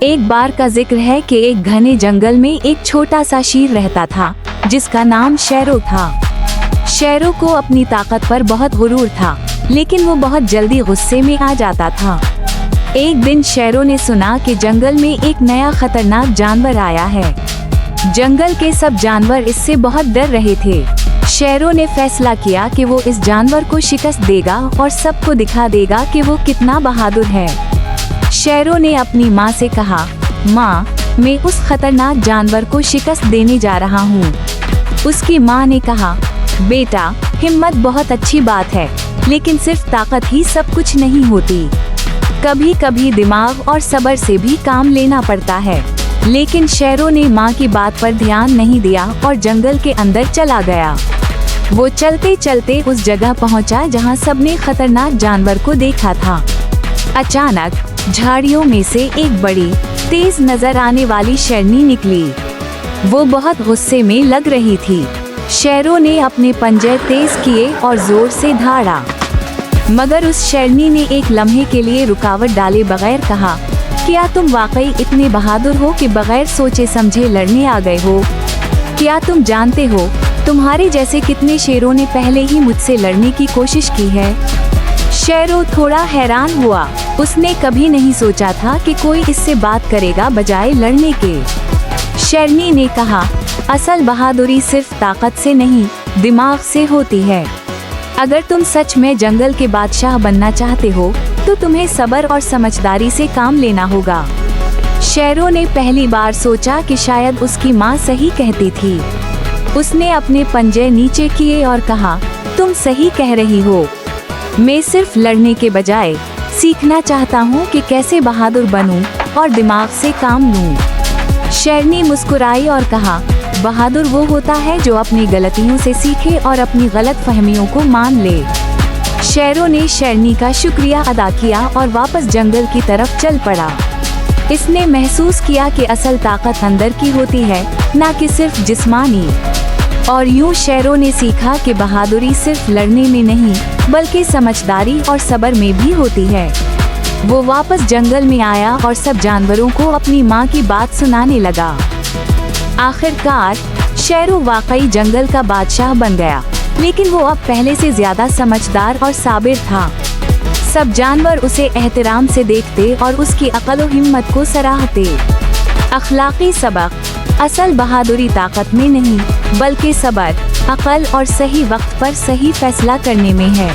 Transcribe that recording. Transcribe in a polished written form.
एक बार का जिक्र है कि एक घने जंगल में एक छोटा सा शेर रहता था जिसका नाम शेरो था। शेरो को अपनी ताकत पर बहुत गुरूर था, लेकिन वो बहुत जल्दी गुस्से में आ जाता था। एक दिन शेरो ने सुना कि जंगल में एक नया खतरनाक जानवर आया है। जंगल के सब जानवर इससे बहुत डर रहे थे। शेरो ने फैसला किया कि वो इस जानवर को शिकस्त देगा और सबको दिखा देगा कि वो कितना बहादुर है। शेरो ने अपनी माँ से कहा, माँ, मैं उस खतरनाक जानवर को शिकस्त देने जा रहा हूँ। उसकी माँ ने कहा, बेटा, हिम्मत बहुत अच्छी बात है, लेकिन सिर्फ ताकत ही सब कुछ नहीं होती। कभी कभी दिमाग और सब्र से भी काम लेना पड़ता है। लेकिन शेरो ने माँ की बात पर ध्यान नहीं दिया और जंगल के अंदर चला गया। वो चलते चलते उस जगह पहुँचा जहाँ सबने खतरनाक जानवर को देखा था। अचानक झाड़ियों में से एक बड़ी, तेज नजर आने वाली शेरनी निकली। वो बहुत गुस्से में लग रही थी। शेरो ने अपने पंजे तेज किए और जोर से दहाड़ा, मगर उस शेरनी ने एक लम्हे के लिए रुकावट डाले बगैर कहा, क्या तुम वाकई इतने बहादुर हो कि बगैर सोचे समझे लड़ने आ गए हो? क्या तुम जानते हो तुम्हारे जैसे कितने शेरों ने पहले ही मुझसे लड़ने की कोशिश की है? शेरो थोड़ा हैरान हुआ। उसने कभी नहीं सोचा था कि कोई इससे बात करेगा बजाय लड़ने के। शेरनी ने कहा, असल बहादुरी सिर्फ ताकत से नहीं, दिमाग से होती है। अगर तुम सच में जंगल के बादशाह बनना चाहते हो तो तुम्हें सब्र और समझदारी से काम लेना होगा। शेरो ने पहली बार सोचा कि शायद उसकी माँ सही कहती थी। उसने अपने पंजे नीचे किए और कहा, तुम सही कह रही हो। मैं सिर्फ लड़ने के बजाय सीखना चाहता हूँ कि कैसे बहादुर बनूं और दिमाग से काम लूं। शेरनी मुस्कुराई और कहा, बहादुर वो होता है जो अपनी गलतियों से सीखे और अपनी गलत फहमियों को मान ले। शेरो ने शेरनी का शुक्रिया अदा किया और वापस जंगल की तरफ चल पड़ा। इसने महसूस किया कि असल ताकत अंदर की होती है, न कि सिर्फ जिस्मानी। और यूं शेरो ने सीखा कि बहादुरी सिर्फ लड़ने में नहीं, बल्कि समझदारी और सब्र में भी होती है। वो वापस जंगल में आया और सब जानवरों को अपनी माँ की बात सुनाने लगा। आखिरकार शेरो वाकई जंगल का बादशाह बन गया, लेकिन वो अब पहले से ज्यादा समझदार और साबिर था। सब जानवर उसे एहतराम से देखते और उसकी अक्ल और हिम्मत को सराहते। अखलाकी सबक, असल बहादुरी ताकत में नहीं, बल्कि सब्र, अक्ल और सही वक्त पर सही फैसला करने में है।